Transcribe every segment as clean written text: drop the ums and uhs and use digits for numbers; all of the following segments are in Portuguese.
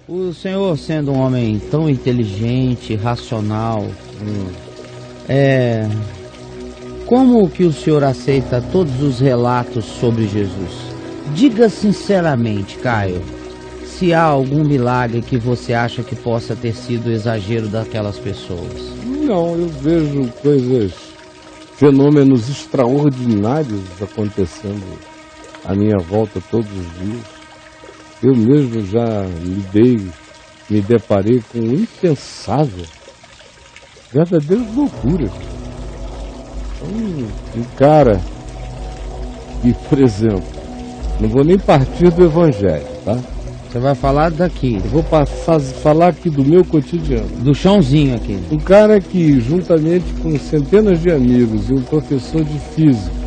O senhor, sendo um homem tão inteligente, racional, como que o senhor aceita todos os relatos sobre Jesus? Diga sinceramente, Caio, se há algum milagre que você acha que possa ter sido exagero daquelas pessoas. Não, eu vejo fenômenos extraordinários acontecendo à minha volta todos os dias. Eu mesmo já me deparei com o impensável, verdadeiras loucuras. Um cara que, por exemplo, não vou nem partir do Evangelho, tá? Você vai falar daqui. Eu vou falar aqui do meu cotidiano. Do chãozinho aqui. Um cara que, juntamente com centenas de amigos e um professor de física,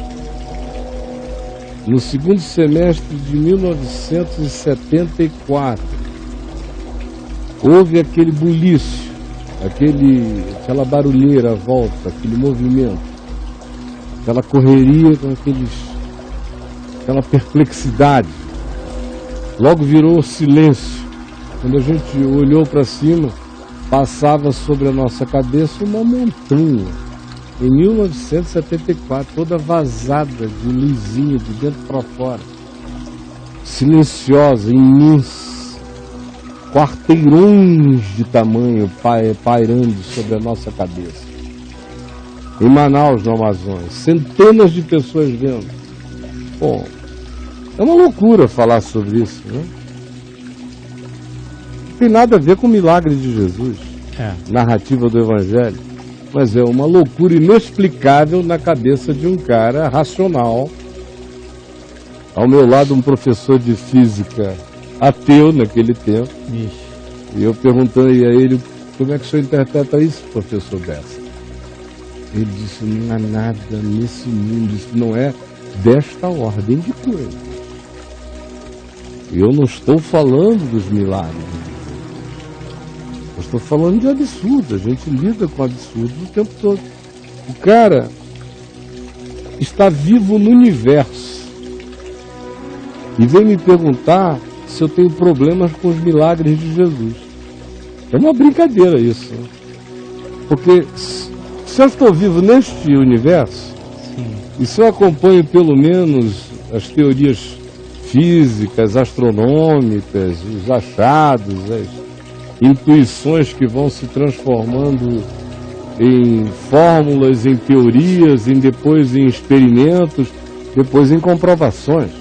no segundo semestre de 1974, houve aquele bulício, aquela barulheira à volta, aquele movimento, aquela correria com aquela perplexidade. Logo virou silêncio. Quando a gente olhou para cima, passava sobre a nossa cabeça uma montanha. Em 1974, toda vazada de luzinha de dentro para fora. Silenciosa, imensa. Quarteirões de tamanho pairando sobre a nossa cabeça. Em Manaus, no Amazonas, centenas de pessoas vendo. Bom, é uma loucura falar sobre isso, né? Não tem nada a ver com o milagre de Jesus, narrativa do Evangelho, mas é uma loucura inexplicável na cabeça de um cara racional. Ao meu lado, um professor de física ateu naquele tempo. Ixi. E eu perguntei a ele, como é que o senhor interpreta isso, professor Bessa? Ele disse, não há nada nesse mundo, isso não é desta ordem de coisas. Eu não estou falando dos milagres. Eu estou falando de absurdo. A gente lida com absurdo o tempo todo. O cara está vivo no universo e vem me perguntar se eu tenho problemas com os milagres de Jesus. É uma brincadeira isso. Porque se eu estou vivo neste universo, e se eu acompanho pelo menos as teorias físicas, astronômicas, os achados, as intuições que vão se transformando em fórmulas, em teorias, depois em experimentos, depois em comprovações.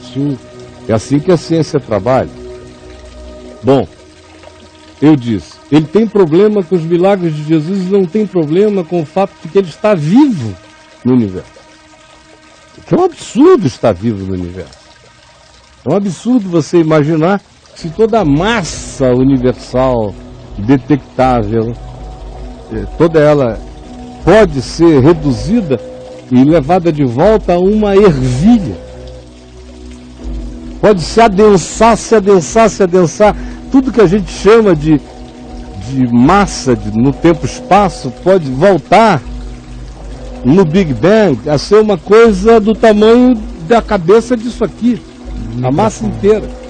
Isso é assim que a ciência trabalha. Bom, eu disse, ele tem problema com os milagres de Jesus e não tem problema com o fato de que ele está vivo no universo. Que é um absurdo estar vivo no universo. É um absurdo você imaginar se toda a massa universal detectável, toda ela pode ser reduzida e levada de volta a uma ervilha. Pode se adensar. Tudo que a gente chama de massa no tempo-espaço pode voltar no Big Bang a ser uma coisa do tamanho da cabeça disso aqui. A massa inteira.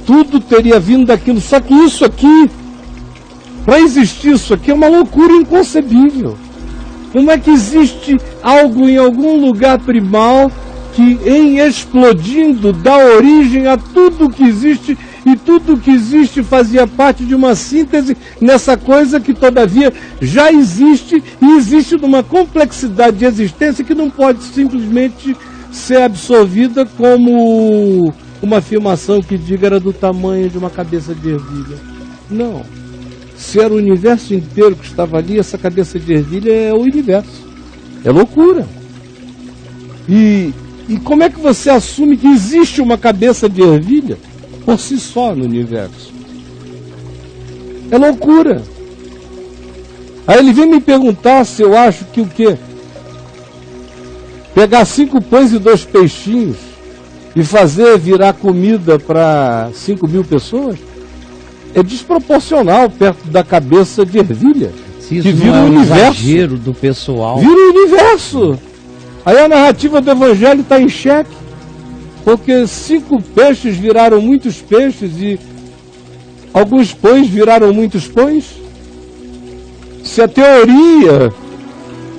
Tudo teria vindo daquilo. Só que isso aqui, para existir isso aqui, é uma loucura inconcebível. Como é que existe algo em algum lugar primal que, em explodindo, dá origem a tudo que existe, e tudo que existe fazia parte de uma síntese nessa coisa que, todavia, já existe, e existe numa complexidade de existência que não pode simplesmente ser absorvida como uma afirmação que diga era do tamanho de uma cabeça de ervilha. Não. Se era o universo inteiro que estava ali, essa cabeça de ervilha é o universo. É loucura. E como é que você assume que existe uma cabeça de ervilha por si só no universo? É loucura. Aí ele vem me perguntar se eu acho que o quê? Pegar 5 pães e 2 peixinhos e fazer virar comida para 5.000 pessoas é desproporcional perto da cabeça de ervilha. Se isso que vira não é o um universo. exagero do pessoal. Vira o universo. Aí a narrativa do Evangelho está em xeque. Porque 5 peixes viraram muitos peixes e alguns pães viraram muitos pães? Se a teoria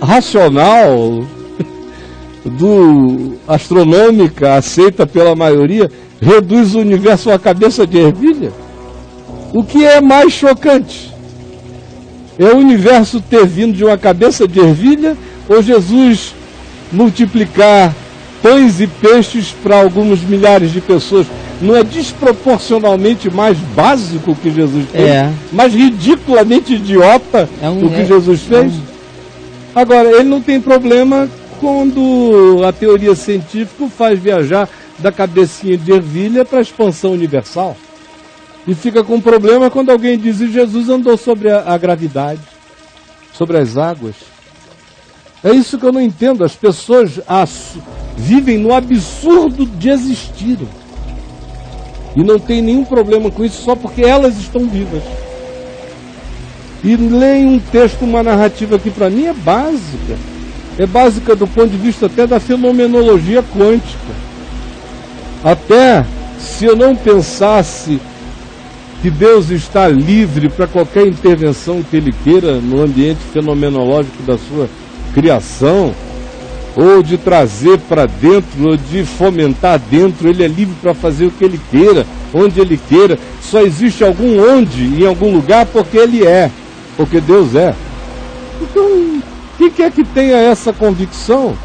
racional astronômica aceita pela maioria reduz o universo a uma cabeça de ervilha, o que é mais chocante? É o universo ter vindo de uma cabeça de ervilha ou Jesus multiplicar pães e peixes para alguns milhares de pessoas? Não é desproporcionalmente mais básico o que Jesus fez? Mais ridiculamente idiota o que Jesus fez? Agora, ele não tem problema quando a teoria científica faz viajar da cabecinha de ervilha para a expansão universal. E fica com problema quando alguém diz que Jesus andou sobre a gravidade, sobre as águas. É isso que eu não entendo. As pessoas vivem no absurdo de existirem. E não tem nenhum problema com isso só porque elas estão vivas. E leem um texto, uma narrativa que para mim é básica. É básica do ponto de vista até da fenomenologia quântica. Até se eu não pensasse que Deus está livre para qualquer intervenção que Ele queira no ambiente fenomenológico da sua criação, ou de trazer para dentro, ou de fomentar dentro, Ele é livre para fazer o que Ele queira, onde Ele queira. Só existe algum onde, em algum lugar, porque Ele é, porque Deus é. Então, quem quer que tenha essa convicção,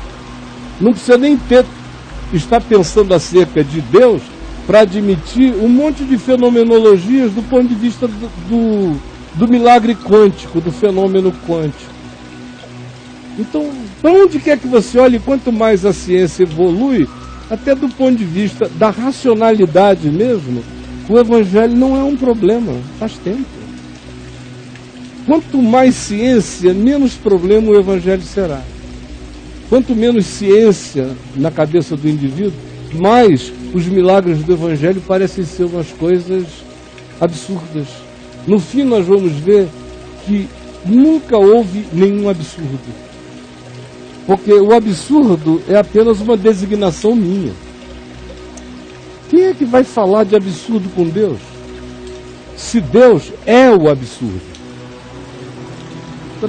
não precisa nem estar pensando acerca de Deus para admitir um monte de fenomenologias do ponto de vista do milagre quântico, do fenômeno quântico. Então, para onde quer que você olhe, quanto mais a ciência evolui, até do ponto de vista da racionalidade mesmo, o Evangelho não é um problema, faz tempo. Quanto mais ciência, menos problema o Evangelho será. Quanto menos ciência na cabeça do indivíduo, mais os milagres do Evangelho parecem ser umas coisas absurdas. No fim nós vamos ver que nunca houve nenhum absurdo. Porque o absurdo é apenas uma designação minha. Quem é que vai falar de absurdo com Deus? Se Deus é o absurdo.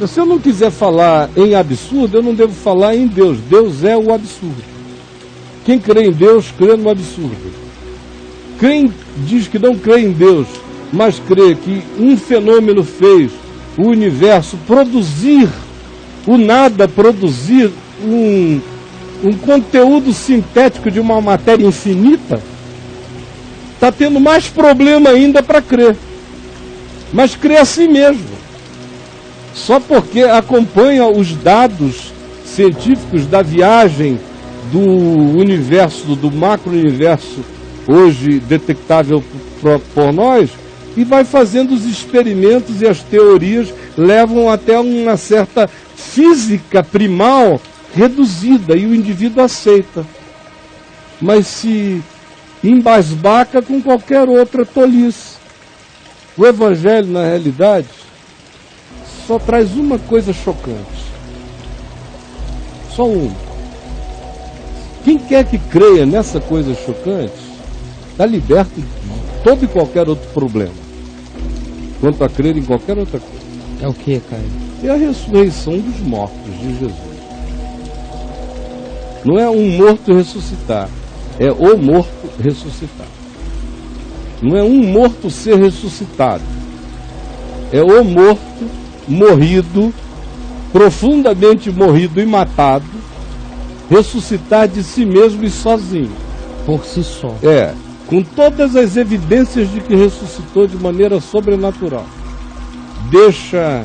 Se eu não quiser falar em absurdo, eu não devo falar em Deus. Deus é o absurdo. Quem crê em Deus, crê no absurdo. Quem diz que não crê em Deus, mas crê que um fenômeno fez o universo produzir, o nada produzir um conteúdo sintético de uma matéria infinita, está tendo mais problema ainda para crer. Mas crê a si mesmo. Só porque acompanha os dados científicos da viagem do universo, do macro-universo, hoje detectável por nós, e vai fazendo os experimentos e as teorias levam até uma certa física primal reduzida, e o indivíduo aceita. Mas se embasbaca com qualquer outra tolice. O Evangelho, na realidade, só traz uma coisa chocante. Só uma. Quem quer que creia nessa coisa chocante, está liberto de todo e qualquer outro problema. Quanto a crer em qualquer outra coisa. É o que, Caio? É a ressurreição dos mortos de Jesus. Não é um morto ressuscitar, é o morto ressuscitar. Não é um morto ser ressuscitado, é o morto morrido, profundamente morrido e matado, ressuscitar de si mesmo e sozinho. Por si só. Com todas as evidências de que ressuscitou de maneira sobrenatural. Deixa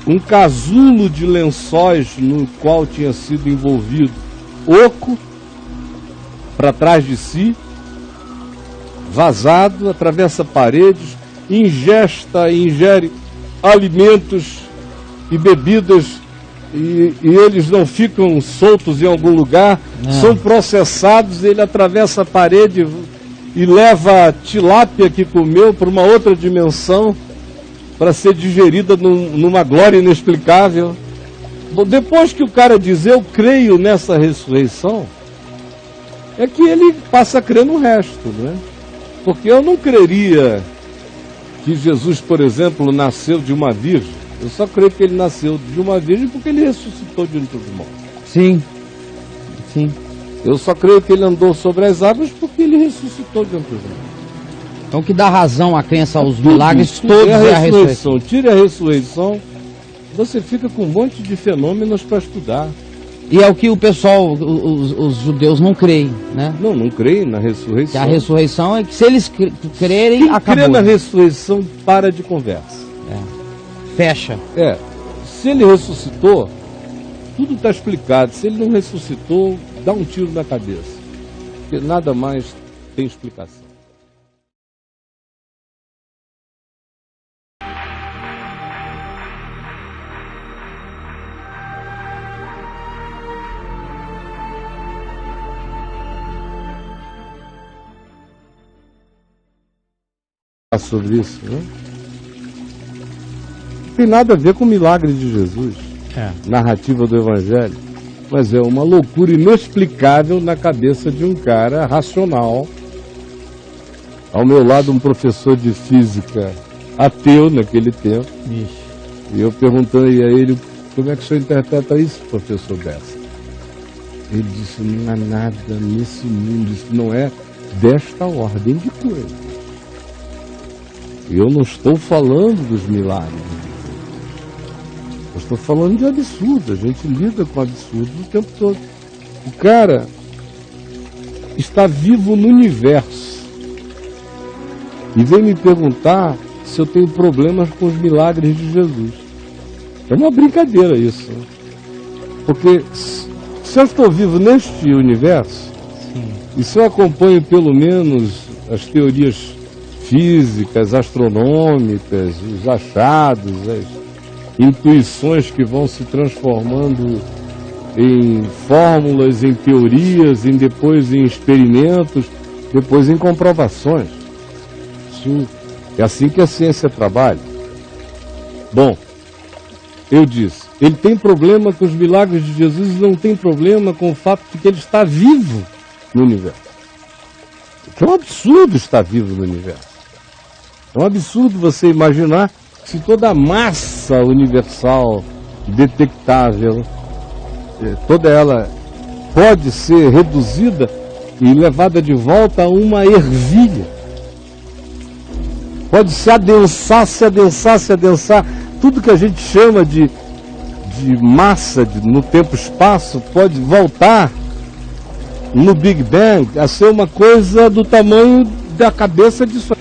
um casulo de lençóis no qual tinha sido envolvido oco para trás de si, vazado, atravessa paredes, ingere alimentos e bebidas, e eles não ficam soltos em algum lugar, são processados, ele atravessa a parede e leva a tilápia que comeu para uma outra dimensão, para ser digerida numa glória inexplicável. Bom, depois que o cara diz, eu creio nessa ressurreição, é que ele passa a crer no resto, né? Porque eu não creria que Jesus, por exemplo, nasceu de uma virgem. Eu só creio que ele nasceu de uma virgem porque ele ressuscitou de entre os mortos. Sim, sim. Eu só creio que ele andou sobre as águas porque ele ressuscitou de entre os mortos. Então o que dá razão à crença aos milagres Tudo todos é é a ressurreição. Tire a ressurreição, você fica com um monte de fenômenos para estudar. E é o que o pessoal, os judeus não creem, né? Não creem na ressurreição. Que a ressurreição é que se eles crerem, Quem acabou. crê na ressurreição para de conversa. Fecha. Se ele ressuscitou, tudo está explicado. Se ele não ressuscitou, dá um tiro na cabeça. Porque nada mais tem explicação. Sobre isso, né? Não tem nada a ver com o milagre de Jesus, narrativa do Evangelho, mas é uma loucura inexplicável na cabeça de um cara racional. Ao meu lado, um professor de física ateu naquele tempo, e eu perguntei a ele: como é que o senhor interpreta isso, professor Bessa? Ele disse: não há nada nesse mundo, isso não é desta ordem de coisas. Eu não estou falando dos milagres, eu estou falando de absurdo. A gente lida com absurdo o tempo todo. O cara está vivo no universo e vem me perguntar se eu tenho problemas com os milagres de Jesus. É uma brincadeira isso, né? Porque se eu estou vivo neste universo, e se eu acompanho pelo menos as teorias físicas, astronômicas, os achados, as intuições que vão se transformando em fórmulas, em teorias, depois em experimentos, depois em comprovações. Isso é assim que a ciência trabalha. Bom, eu disse, ele tem problema com os milagres de Jesus e não tem problema com o fato de que ele está vivo no universo. Que é um absurdo estar vivo no universo. É um absurdo você imaginar que se toda a massa universal detectável, toda ela pode ser reduzida e levada de volta a uma ervilha. Pode se adensar, se adensar, se adensar. Tudo que a gente chama de massa no tempo-espaço pode voltar no Big Bang a ser uma coisa do tamanho da cabeça disso.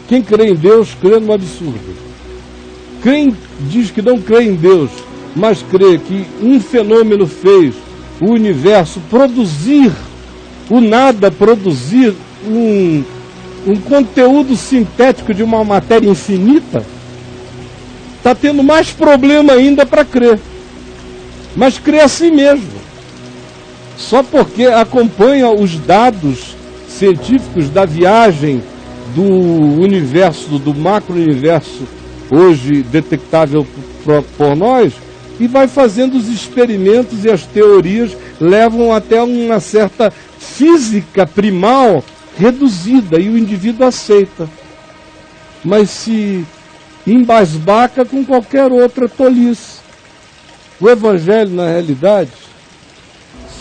Quem crê em Deus, crê no absurdo. Quem diz que não crê em Deus, mas crê que um fenômeno fez o universo produzir, o nada produzir um conteúdo sintético de uma matéria infinita, está tendo mais problema ainda para crer. Mas crê a si mesmo. Só porque acompanha os dados científicos da viagem do universo, do macro-universo, hoje detectável por nós, e vai fazendo os experimentos e as teorias levam até uma certa física primal reduzida, e o indivíduo aceita. Mas se embasbaca com qualquer outra tolice. O Evangelho, na realidade,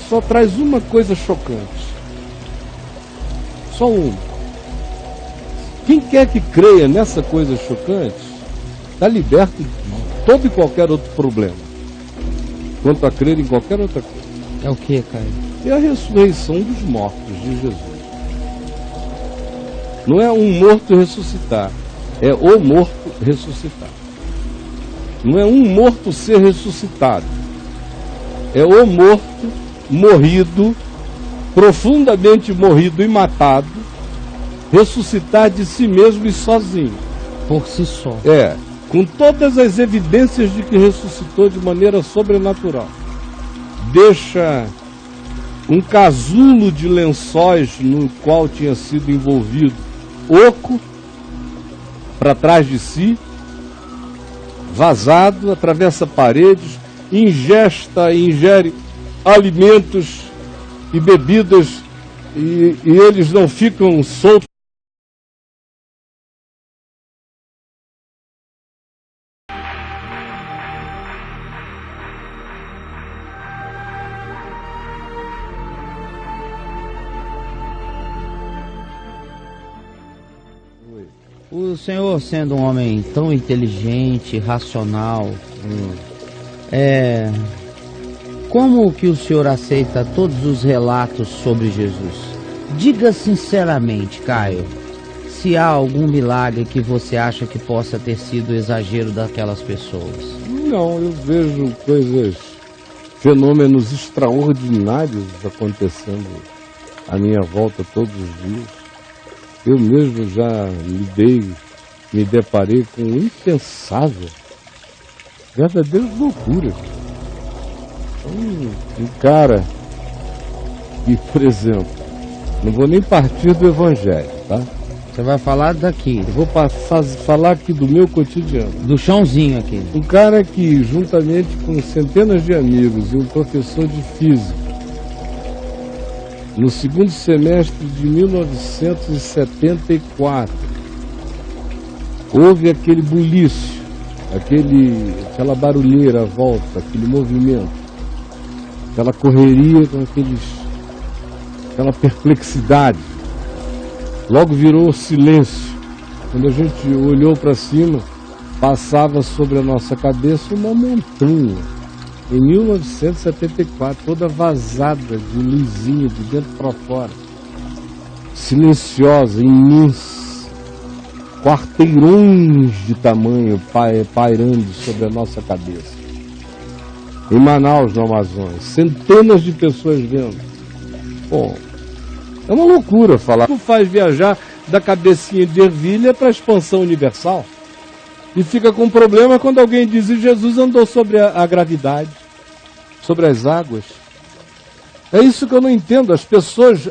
só traz uma coisa chocante. Só uma. Quem quer que creia nessa coisa chocante, está liberto de todo e qualquer outro problema. Quanto a crer em qualquer outra coisa. É o que, Caio? É a ressurreição dos mortos de Jesus. Não é um morto ressuscitar, é o morto ressuscitar. Não é um morto ser ressuscitado, é o morto morrido, profundamente morrido e matado, ressuscitar de si mesmo e sozinho. Por si só. Com todas as evidências de que ressuscitou de maneira sobrenatural. Deixa um casulo de lençóis no qual tinha sido envolvido, oco, para trás de si, vazado, atravessa paredes, ingere alimentos e bebidas, e eles não ficam soltos O senhor, sendo um homem tão inteligente, racional, como que o senhor aceita todos os relatos sobre Jesus? Diga sinceramente, Caio, se há algum milagre que você acha que possa ter sido exagero daquelas pessoas. Não, eu vejo coisas, fenômenos extraordinários acontecendo à minha volta todos os dias. Eu mesmo já me deparei com o impensável, verdadeiras loucuras. Um cara que, por exemplo, não vou nem partir do Evangelho, tá? Você vai falar daqui. Eu vou falar aqui do meu cotidiano. Do chãozinho aqui. Um cara que, juntamente com centenas de amigos e um professor de física, no segundo semestre de 1974, houve aquele bulício, aquela barulheira à volta, aquele movimento, aquela correria com aquela perplexidade. Logo virou silêncio. Quando a gente olhou para cima, passava sobre a nossa cabeça uma montanha. Em 1974, toda vazada de luzinha de dentro para fora. Silenciosa, imensa. Quarteirões de tamanho pairando sobre a nossa cabeça. Em Manaus, no Amazonas, centenas de pessoas vendo. Bom, é uma loucura falar. Como faz viajar da cabecinha de ervilha para a expansão universal? E fica com problema quando alguém diz que Jesus andou sobre a gravidade, sobre as águas. É isso que eu não entendo. As pessoas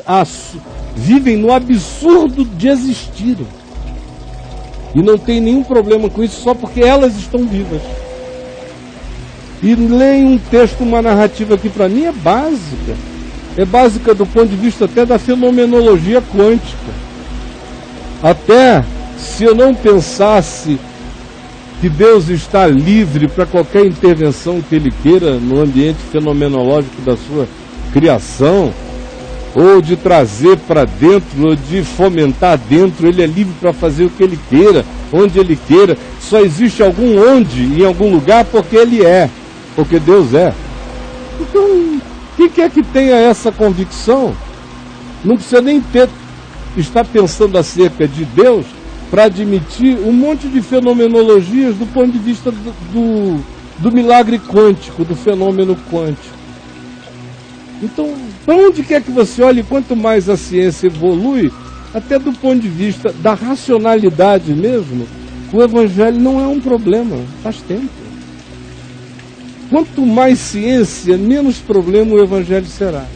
vivem no absurdo de existirem. E não tem nenhum problema com isso só porque elas estão vivas. E leem um texto, uma narrativa que para mim é básica. É básica do ponto de vista até da fenomenologia quântica. Até se eu não pensasse que Deus está livre para qualquer intervenção que Ele queira no ambiente fenomenológico da sua criação, ou de trazer para dentro, ou de fomentar dentro, Ele é livre para fazer o que Ele queira, onde Ele queira. Só existe algum onde, em algum lugar, porque Ele é, porque Deus é. Então, quem quer que tenha essa convicção, não precisa nem estar pensando acerca de Deus para admitir um monte de fenomenologias do ponto de vista do milagre quântico, do fenômeno quântico. Então, para onde quer que você olhe, quanto mais a ciência evolui, até do ponto de vista da racionalidade mesmo, o Evangelho não é um problema, faz tempo. Quanto mais ciência, menos problema o Evangelho será.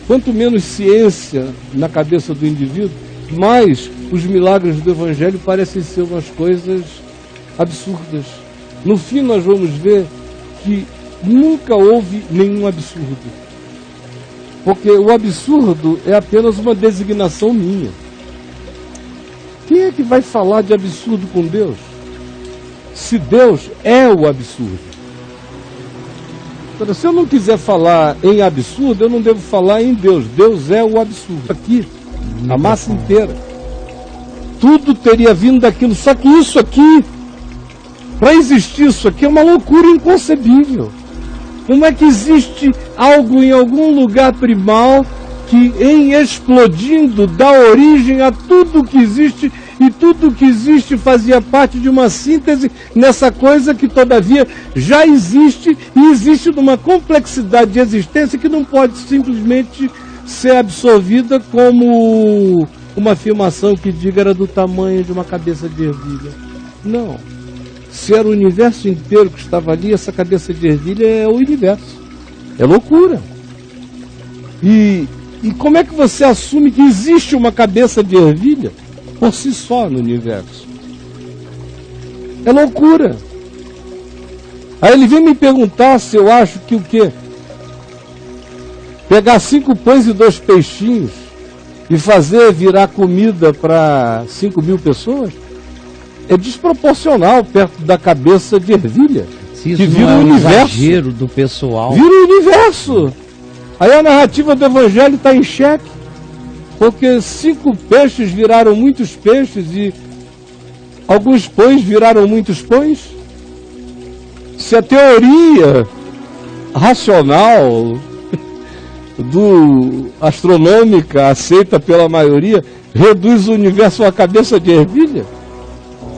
Quanto menos ciência na cabeça do indivíduo, mais os milagres do Evangelho parecem ser umas coisas absurdas. No fim, nós vamos ver que nunca houve nenhum absurdo. Porque o absurdo é apenas uma designação minha. Quem é que vai falar de absurdo com Deus? Se Deus é o absurdo. Se eu não quiser falar em absurdo, eu não devo falar em Deus. Deus é o absurdo. Aqui, a massa inteira. Tudo teria vindo daquilo. Só que isso aqui, para existir isso aqui, é uma loucura inconcebível. Como é que existe algo em algum lugar primal que, em explodindo, dá origem a tudo que existe, e tudo que existe fazia parte de uma síntese nessa coisa que, todavia, já existe, e existe numa complexidade de existência que não pode simplesmente ser absorvida como uma afirmação que diga era do tamanho de uma cabeça de ervilha. Não. Se era o universo inteiro que estava ali, essa cabeça de ervilha é o universo. É loucura. E como é que você assume que existe uma cabeça de ervilha por si só no universo? É loucura. Aí ele vem me perguntar se eu acho que o quê? Pegar 5 pães e 2 peixinhos e fazer virar comida para 5.000 pessoas é desproporcional perto da cabeça de ervilha. Se isso que vira não é o um universo. exagero do pessoal. Vira o universo. Aí a narrativa do Evangelho está em xeque. Porque 5 peixes viraram muitos peixes e alguns pães viraram muitos pães? Se a teoria racional astronômica aceita pela maioria reduz o universo a uma cabeça de ervilha,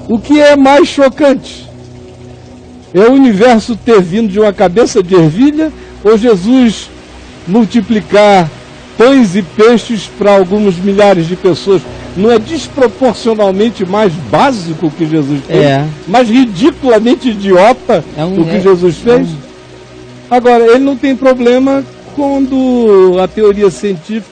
o que é mais chocante? É o universo ter vindo de uma cabeça de ervilha ou Jesus multiplicar pães e peixes para alguns milhares de pessoas? Não é desproporcionalmente mais básico o que Jesus fez? Mais ridiculamente idiota o que Jesus fez? Agora, ele não tem problema quando a teoria científica